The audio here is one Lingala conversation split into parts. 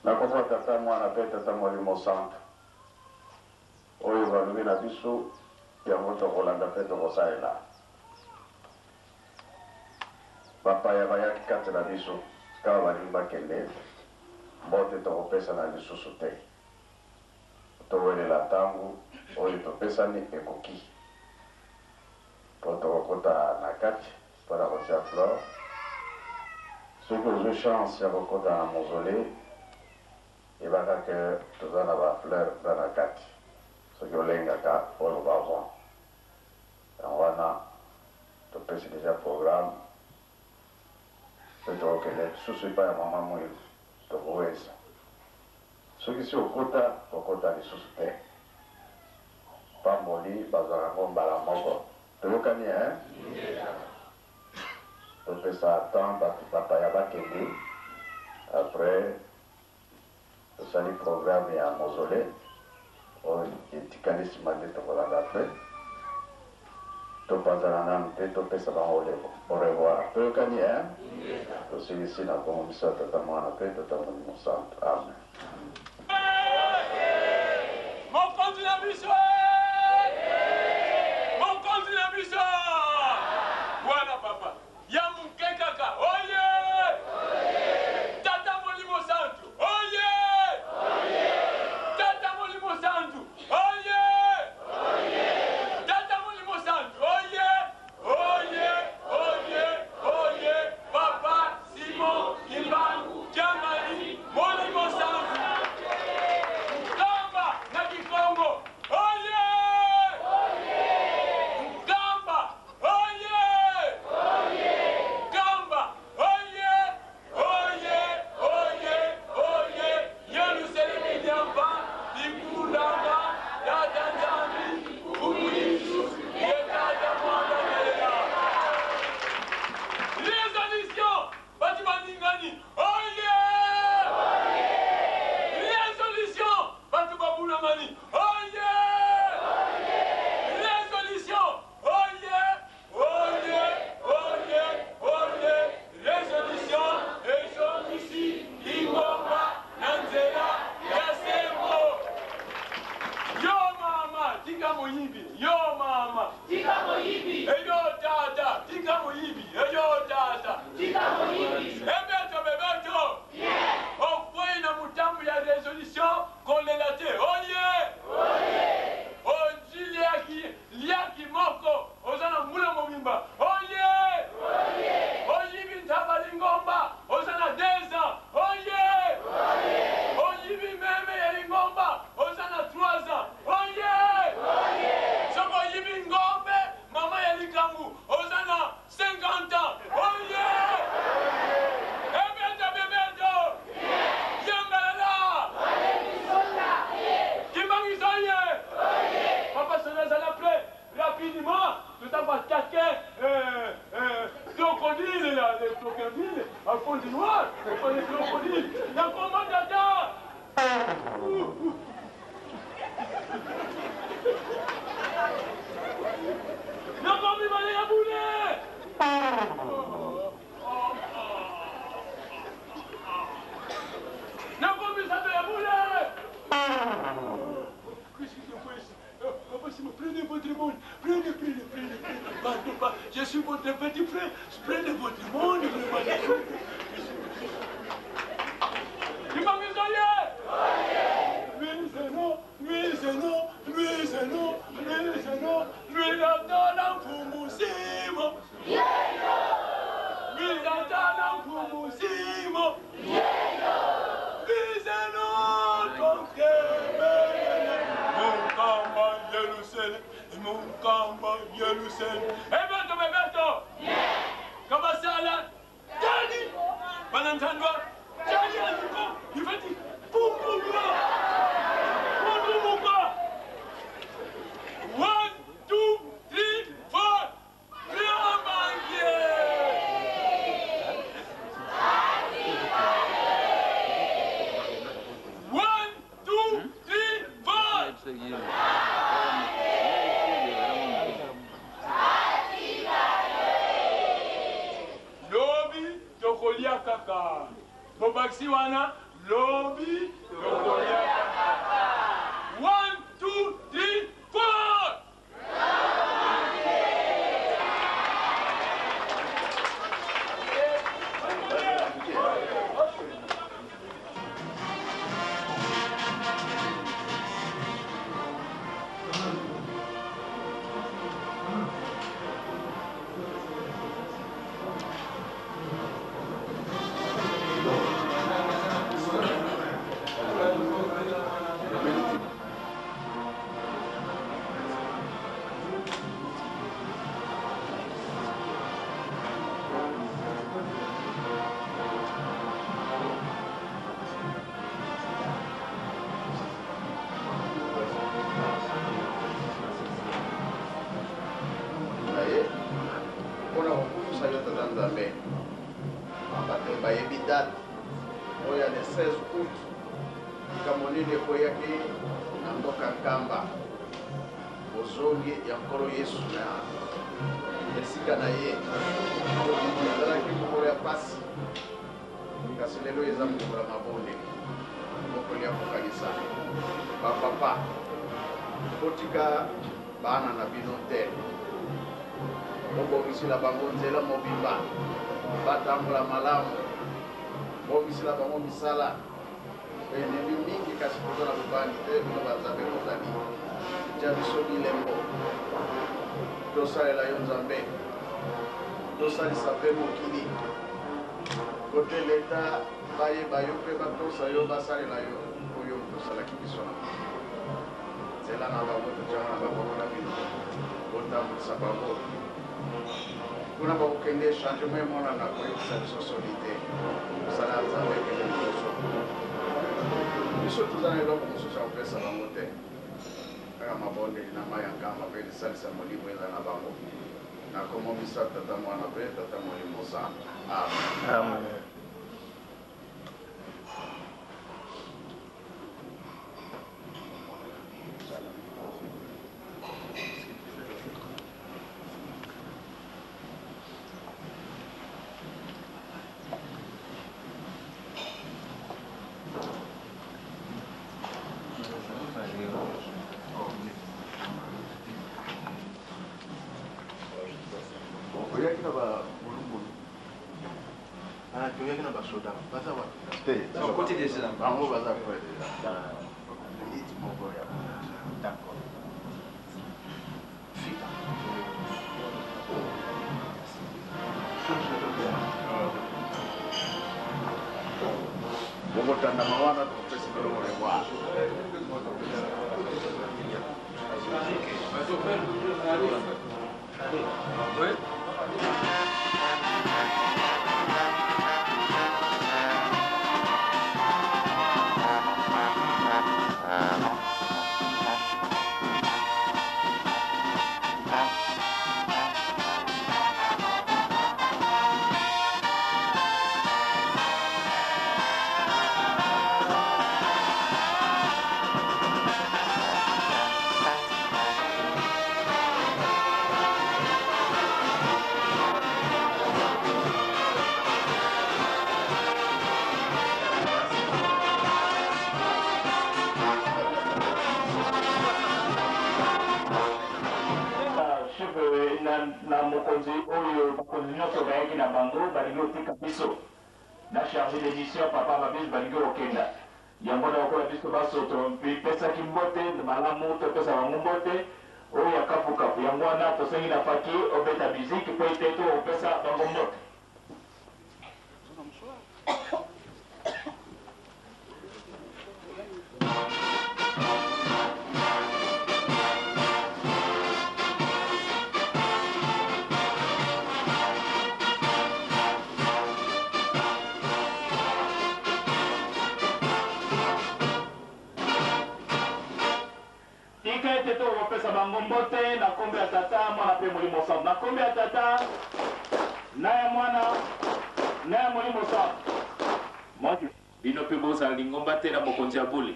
Na kofa tata mwana pe tata molimo santo. Oyo balobi na biso yango tokolanda pe tokosalela. Bapaya bayaki kati na biso kaka balingi bakende mbote tokopesa na lisusu te. Towelela ntango oyo topesani ekoki. Po tokokota na kati mpona kotia fleur. Soki ozwi chance ya kokota na mausolée ebaka ke toza na bafleur mpe na kati soki olengaka oyo bavon yango wana topesi deja programme mpe tokokende lisusu epai ya mama mwilu tokowesa soki si okota lisusu te pamboli bazwaka yango mbala moko toyokani topesa temps bato bapaya bakende après tosali programme ya mausolée oyo etikali nsima nde tokolanda mpe topanzana nanu te topesa bango au revoir toyokani tosilisi na kongo miso ya tata mwana mpe tata molimo santo amen. Mokonzi na biso! Mokonzi na biso! Bwana papa, ya muke kaka, oye! Tata molimo santo, oye! Tata molimo santo, oye! Tata molimo santo, oye! Oye, oye, oye! Papa Simon Kimbangu Jamali molimo santo! Kamba na Kikongo, oye! Kamba, oye! Kamba, oye! Oye, oye, oye! Yerusalemu nyamba, Likulanga, Tata Nzambi, Umuyisu, Yekata Mwanda Melela. Résolution, bati baningani, oye! Résolution, bati babulamani, oye! Résolution, oye! Oye, oye, oye! Résolution, ezongisi, ingoma, nanzela, yasembo. Yo mama, tika moyibi, yo mama. Tika moyibi, Eyo tata, tika moyibi, eyo tata. tika moyibi. Bebeto. Okwe na mutambu ya résolution kolela te. Oye! Ojili liaki moko, ozana mula mobimba. Oye! Oyibi ntabali ngomba, ozana 2 ans. Oye! Oyibi meme ya lingomba, ozana 3 ans. Oye! Soko oyibi ngombe, mama ya likambu, ozana 50 ans. Oye! Bebeto. Yambala. Kimbangisoye. Papa Sonaza l'appelait rapidement. Tout à fait caquet. Crocodile là, les crocodiles. À fond du noir. Pas les crocodiles. La commande d'Ada. La commande va les abouler. La commande ça va abouler. Papa, s'il vous plaît, prenez votre monde. Prenez. Pardon, je suis votre petit frère. Prenez votre monde, vraiment. Tu m'as mis Bebeto. Kabasala. Daddy. Banantandwa. Daddy Azuko. Il va dire Pumpuka. Pumpuka. 1, 2, 3, 4. Grand banquier. 1, 2, 3, 4. Lobi tokolia kaka. Bobaksi wana Lobi tokolia papa. 1, 2, 3, 4. Oya le 16 août kamonine koyaki na mboka Nkamba bozongi ya nkolo Yesu na esika na ye ezalaki mokolo ya pasi kasi lelo eza mokolo ya mabonde mokolo ya kokanisa bapapa kotika bana na bino te bobongisila bango nzela mobimba batambola malamu bobongisila bango misala enemi mingi kasi kozala bobandi te bino banzambe kozali tya biso bilembo tosalela yo nzambe tosalisa mpe mokili kote leta bayeba yo mpe batosa yo basalela yo oyo tosalaki biso na nzela na bango totyanga na bango na bino kotambulisa bango kuna bakokende changement emonana koyebisa biso solide kosala nzambe ekende liboso biso toza na eloko mosusu ya kopesa bango te kaka mabondeli na mai ya Nkamba mpe lisalisa molimo eza na bango na kombo misato tata mwana mpe tata molimo santo amen. Côté des gens. D'accord. Bogotanda mawana tupesi kilo mwa. Oui. na mokonzi oyo bakonzi nyonso bayaki na bango balingi otika biso na chargé d'édition papa mabiso balingi okenda yango na okola biso basoto mipesaki mbote malamu topesa bango mbote oyo ya kapukapu yango wana tosengi na faki obeta miziki po ete to opesa bango mbote. Pesa bango mbote na kombe ya tata mwana pe molimo santo na kombe ya tata na ya mwana na ya molimo santo bino pe bozala lingomba te na mokonzi ya bule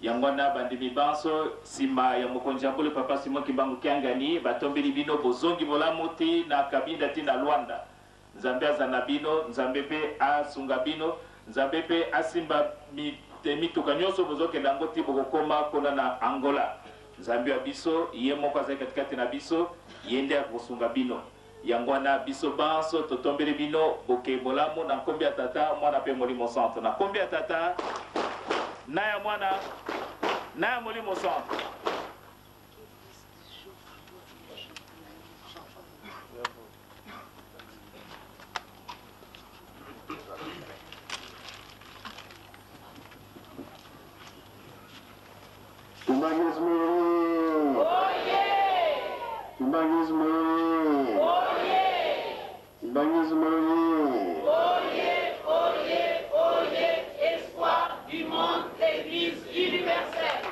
yango wana bandimi banso nsima ya mokonzi ya bule papa Simon Kimbangu Kiangani batombeli bino bozongi bolamu te na kabinda te na Luanda nzambe aza na bino nzambe pe asunga bino nzambe mpe asimba mituka nyonso bozokenda yango ti bokokoma kuna na Angola. Nzambe ya biso ye moko azali katikati na biso, ye nde akosunga bino. Yango wana biso banso totombeli bino boke bolamu na nkombo ya Tata, Mwana mpe Molimo Santo. Na nkombo ya Tata, na ya Mwana, na ya Molimo Santo. Espoir du monde, Église universelle.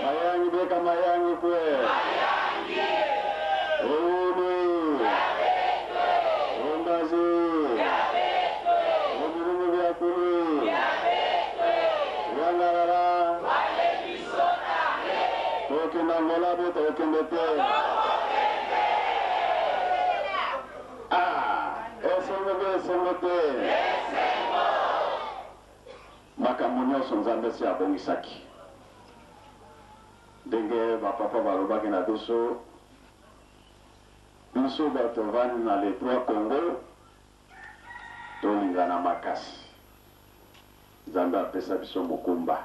Mayangi beka mayangi kwe. Ombazi. Omurumu byakuli. Yangarara. Tokenda Angola bo tokende te. Esengo te. Makambo nyonso Nzambe si abongisaki. Ndenge bapapa balobaki na biso bato vandi na les trois Congo tolingana makasi. Nzambe apesa biso mokumba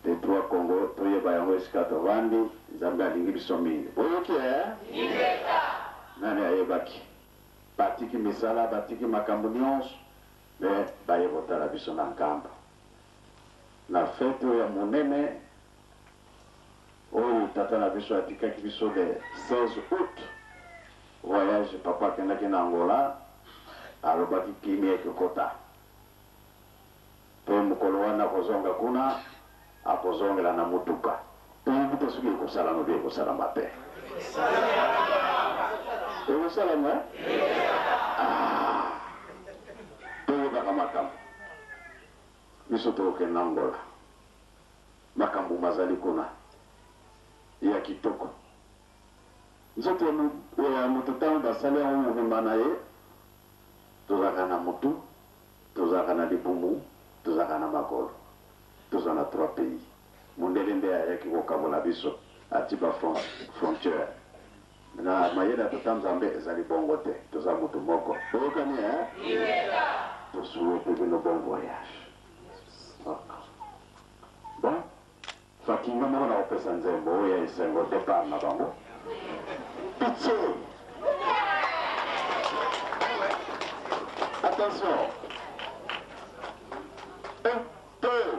les trois Congo toyeba yango esika tovandi. Nzambe alingi biso mingi oyoki nani ayebaki batiki misala batiki makambo nyonso me bayebotala biso na nkambo na fete ya monene oyo tata na biso atikaki biso le 16 août voyage papa akendaki na Angola alobaki kimi ekokota mpe mokolo wana akozonga kuna akozongela na motuka toyebi te soki ekosala nobi ekosalama te ekosalama toyebaka makambo biso tokokende na Angola makambo mazali kuna ya kitoko nzoto ya moto ntango basali yango mobimba na ye tozalaka na motu tozalaka na libumu tozalaka na makolo toza na 3 pays mondele nde ayaki kokabola biso ati frontière na mayele ya tata Nzambe ezali bongo te toza motu moko oyokani tosuwe mpe bino bon voyage bon fakinga moko na kopesa nzembo oyo ya esengo départ na bango pitié attention 1 2 1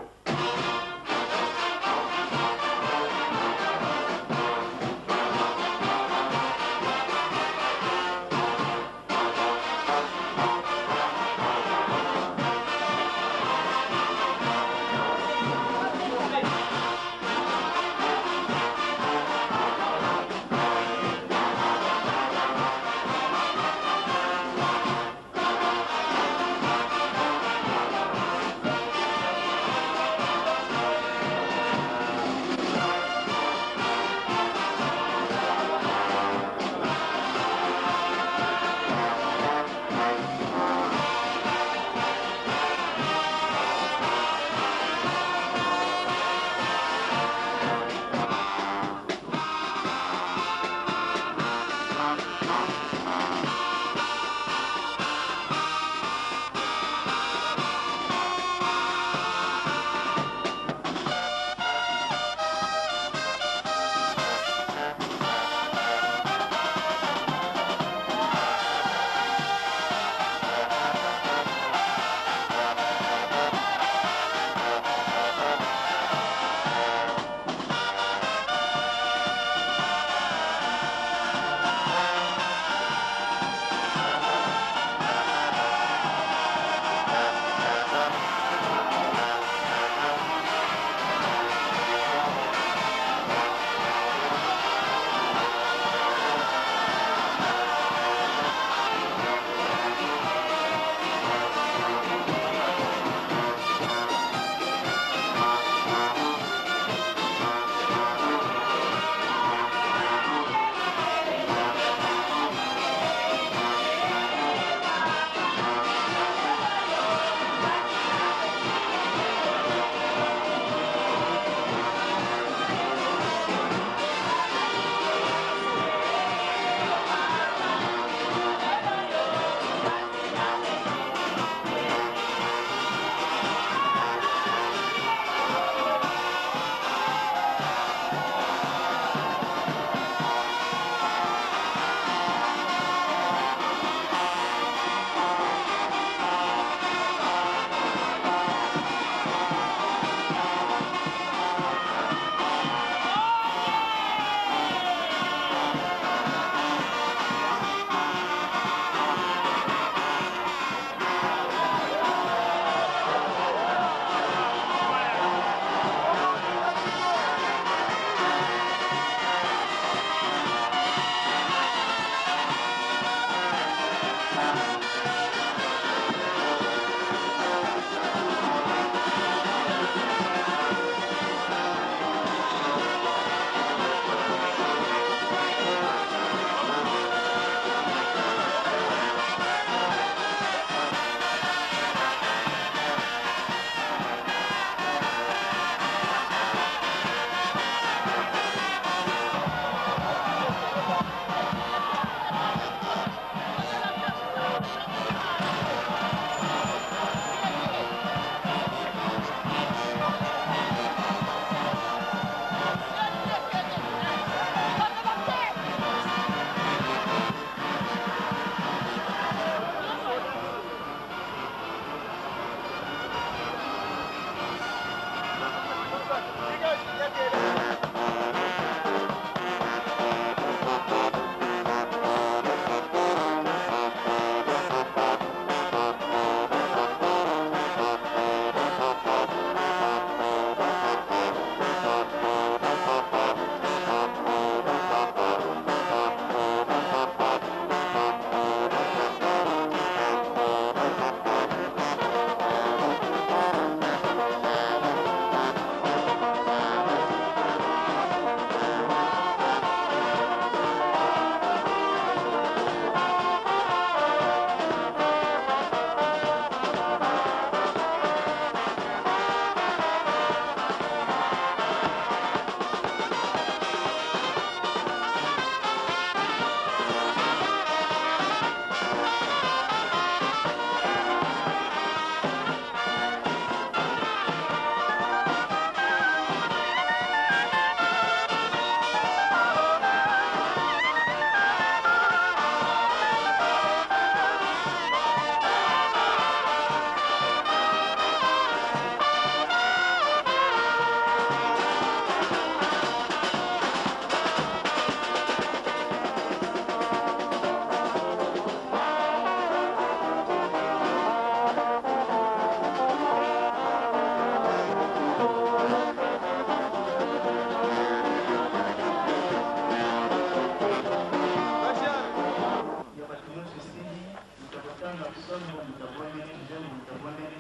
kusoma mutabonene nzembo mutabonene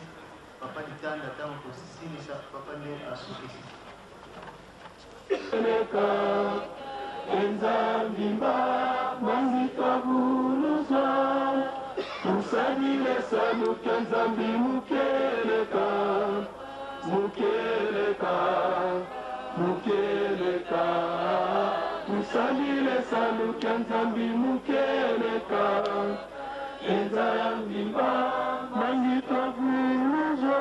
papa ditanda tango kosisilisa papa nde asukisi enzambimba mangitavuluza tusadile saluke nzambi mukeleka mukeleka mukeleka tusadile saluke nzambi mukeleka enzambimba mangitavuluza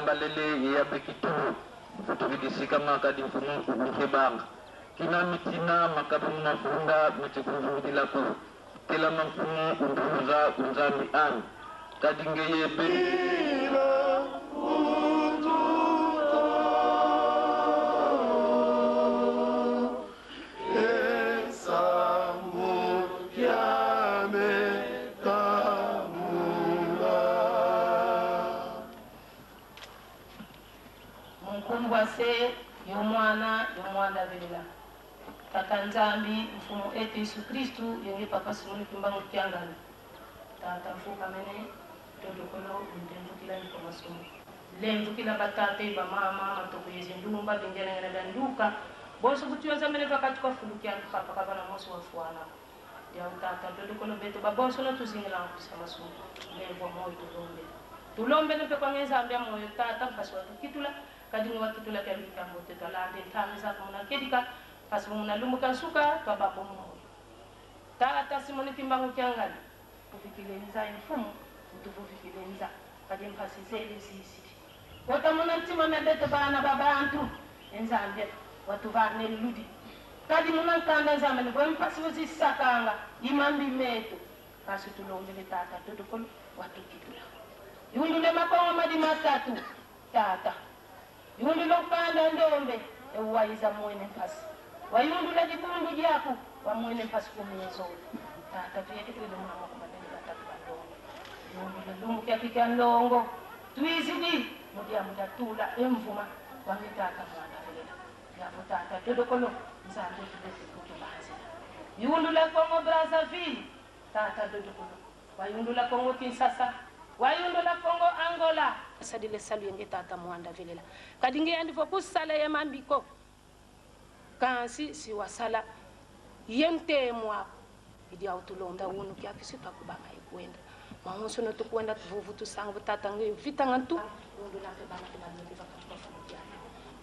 mbalele ya bekitu kutubidisika makadi mfumu ukebanga kina mitina makabuna funda mitikunjudila ku kila mfumu unduza unzami an kadingeye be Mkumbwase yomwana vilila tata nzambi mfumu etu Yesu Kristu yenge papa simuni kumbangu kiangana tata mfuka mene todokolo ndendukila niko masumu lendukila batate ba mama matoko yezi ndumba bingene ngene danduka boso kutiwaza mene vakatuka fulukia papa kabana moso wafuana ya utata todokolo beto baboso no tuzingila kusa masumu levo moyo tulombe ne pekwa ngezambi moyo tata mpaswa tukitula kadinga watutula kali kambo tetalande tamza kumuna kedika pasumuna lumuka suka kababo mo tata simoni kimbangu kiangali ufikilenza mfumo utuvufikilenza kadin pasizeli sisi watamuna ntima mebete bana babantu enzambe watuvane ludi kadi muna kanda zamani kwa mpasiwezi sakanga imambi meto kasi tulombele tata tudukulu watukitula yundule makongo madi matatu tata yundule ukanda ndombe ewaiza mwene mpasi wayundule jikundu jaku wa mwene mpasi kumiyezo tata tuyeke tuile mama kumadeni batatu bandongo yundule lumbu kia kika ndongo tuizidi mudia mudatula emvuma wamitaka mwana vile yafu tata tudukulu nzambe tudesi kutu bazi yundule kongo Brazzaville tata tudukulu wayundule kongo Kinshasa wayundula kongo Angola sadile salu yenge tata mwanda velela kadinge andi fokus sala ye mambiko kansi si wasala yente mwa idi autulonda wonu kya kisipa kubanga ikwenda maonso no tukwenda tuvuvu tusangu tata ngi vitangantu wundula pe bana tebali vakatuka fukia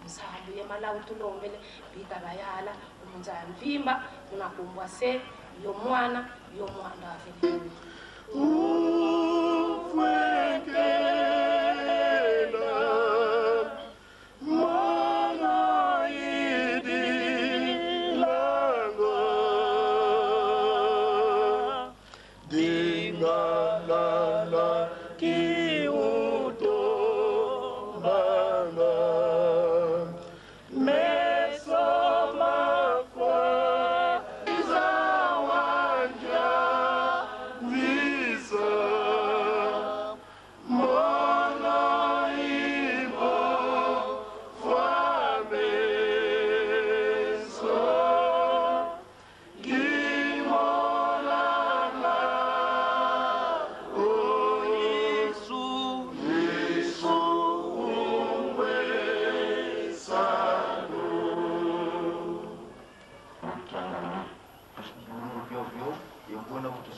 msabu ye mala utulombele bika bayala umunza mvimba tunakumbwa se yo mwana vile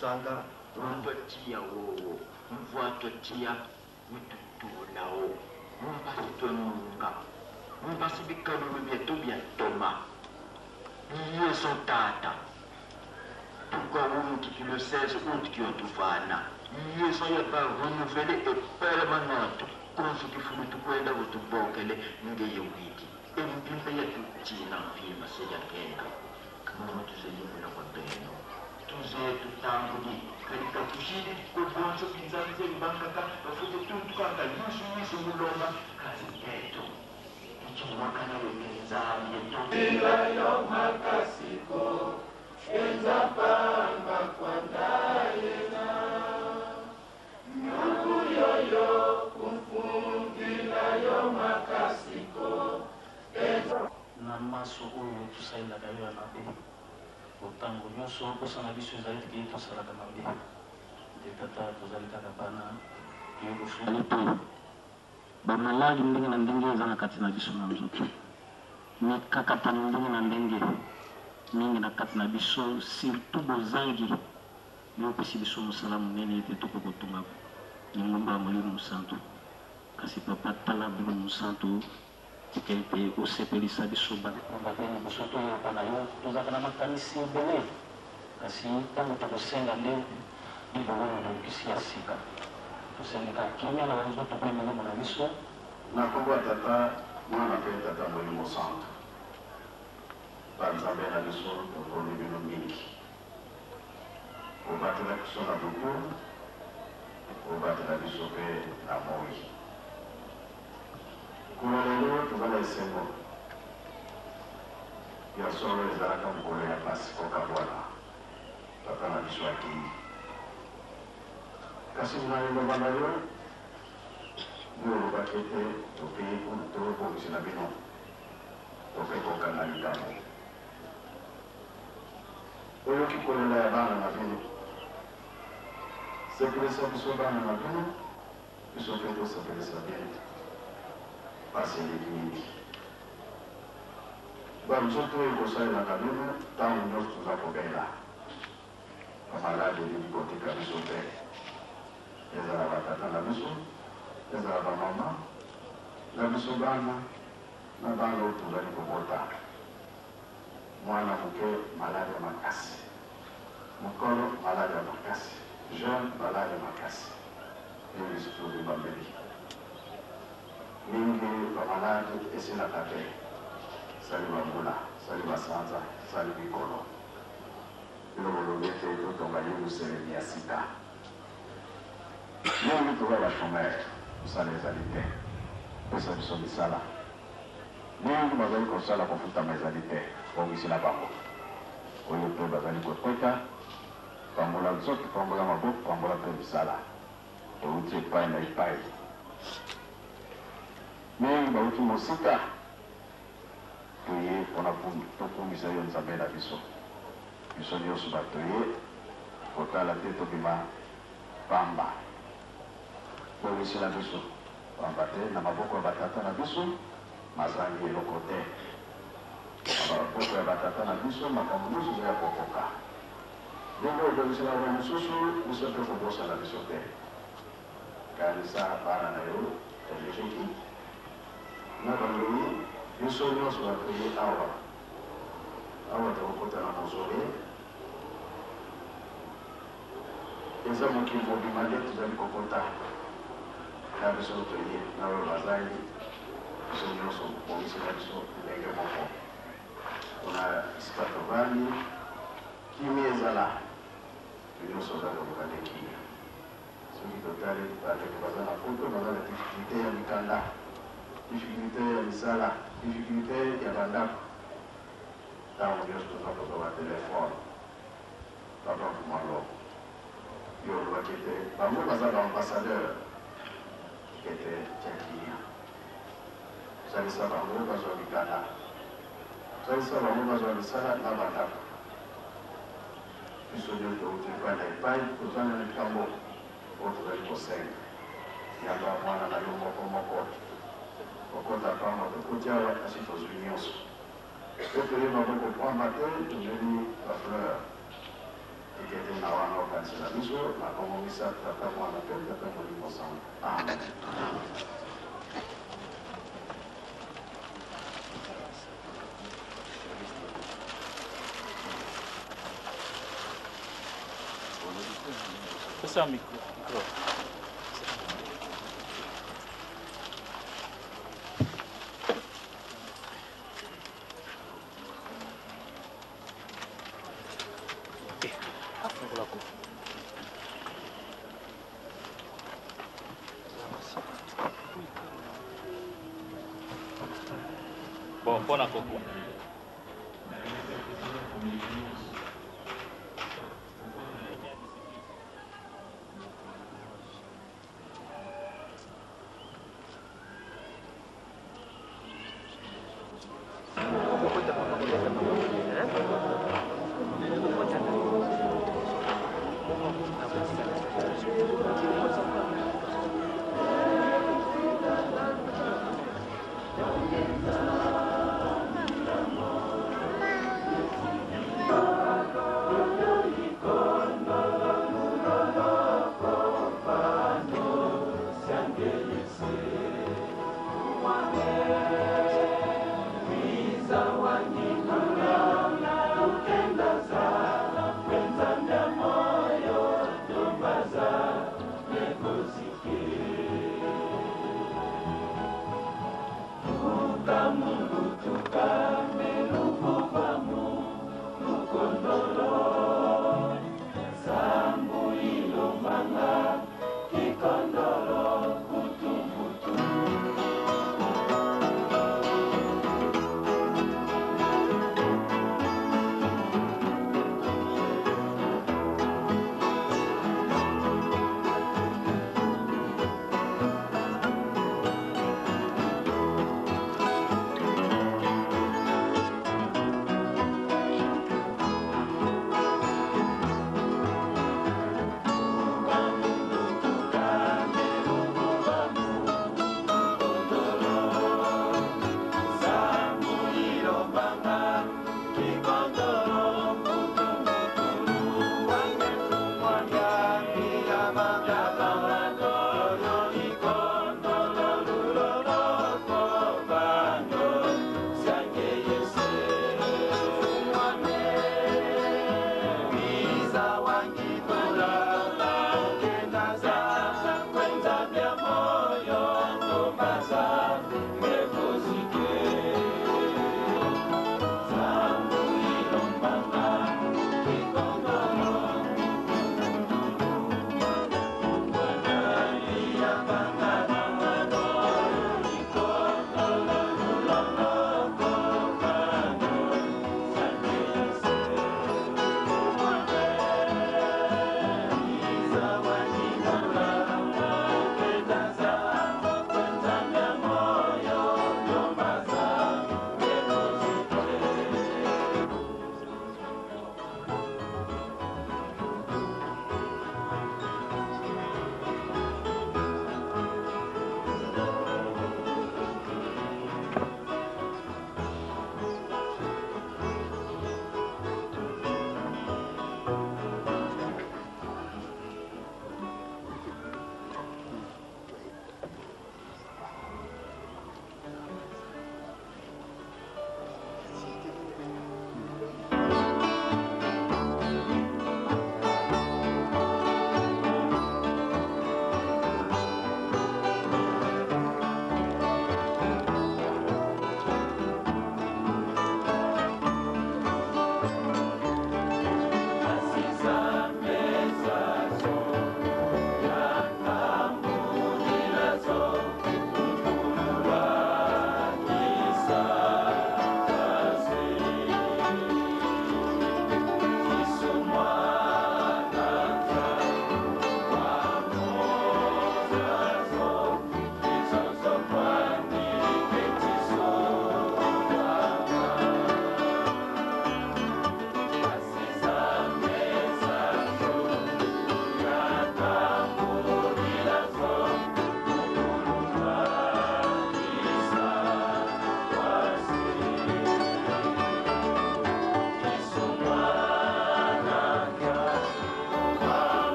sanga rumbatia wo mvuatotia mututulao mumbasitwenunga mumbasibikano byetu byatoma yeso tata tukwa wumuti ki le 16 août qui otufana yeso yaba renouveler et permanente konsu kifulu tukwenda utubokele ngeye wiki empimpe yetu tina mfima seyakenda kama tuzeyibula kwa beno tuzetu tambuli katika kushiri kubonso kinzanze mbangaka bafuje tuntukanga yusu mulomba kazi yetu ichumwakana wekenzami yetu ila yo makasiko enzapanga kwa ndaina nyuku yoyo kumfungila yo makasiko na maso oyo tusalelaka yo na be otango nyonso kosana biso ezali teke tosalaka mabe tozali kaka pana yokofualipo bamaladi ndenge na ndenge eza na kati na biso na nzoto mikakatano ndenge na ndenge mingi na kati na biso surtout bozangi yopesi biso mosala monene ete tokokotunga lingomba ya molimo mosantu kasi papa tala molimo mosantu tika ete osepelisa biso bateni biso toyoka na yo tozalaka na makanisi ebele kasi ntango tokosenga nde libongona nokisi ya sika tosengeka kimia na banzoto mpe milimo na biso na kombo ya tata mwana mpe tata molimo santu banzambe na biso tokoli bino mingi obatela biso na buku obatela biso mpe na moi kuna lelo toza na esengo ya solo ezalaka mokolo ya pasi koka bwana tata na biso akei kasi na liloba na yo yo olobaki ete tokei tokobongisi na bino toke kokanga likambo oyoki kolela ya bana na bino sepelisa biso bana na bino biso mpe tosepelisa bino pasi eleki mingi banzoto oyo kosalelaka bino ntango nyonso toza kobela bamaladi elingi kotika biso mpe ezala batata na biso ezala bamama na biso bana na bana oyo tozali kobota mwana moke maladi ya makasi mokolo maladi ya makasi jeune maladi ya makasi elisi tozibambeli mingi bamaladi esilaka te sali bambula sali basanza sali bikolo bino bolobi ete totonga yelusalemi ya sika mingi toza bashomere mosala ezali te pesa biso misala mingi bazali kosala kofutama ezali te bongisi na bango oyo mpe bazali koteka pambola nzoto pambola maboko pambola mpe misala euti epai na epai mingi bauti mosika toye mpona tokumisa yo nzambe na biso biso nyonso batoye kotala te tobima pamba bongisi na biso pamba te na maboko ya batata na biso mazangi eloko te maboko ya batata na biso makambo nyonso eza ya kokoka ndenge obongisela ba mosusu biso mpe kobosana biso te kanisa bana na yo eleki na baloi biso nyonso batoye awa tokokota na mozole eza mokili mobima nde tozali kokota na biso toye na oyo bazali biso nyonso bongisela biso ndenge moko mpona esika tovandi kimi ezala nyonso oza koluka nde kimi soki totali bandeko baza na poto baza na difikulté ya mikanda difikulté ya misala difikulté ya bandako ntango nyonso toza kozwa batelefone papa kumalo yo olobaki ete bango baza baambassadeur ete tiakinia salisa bango bazwa mikanda salisa bango bazwa misala na bandako biso nyonso touti epai na epai tozana na likambo oyo tozali kosenga yamba mwana na yo moko moko okota pamba tokoti awa kasi tozwi nyonso po toyeba kokopamba te tozeli bafleur ekete na wana okanisela biso na kombo misato tata mwana mpe tata molimo sango amen. Pesa micro. Bon, pon a coco.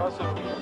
Awesome.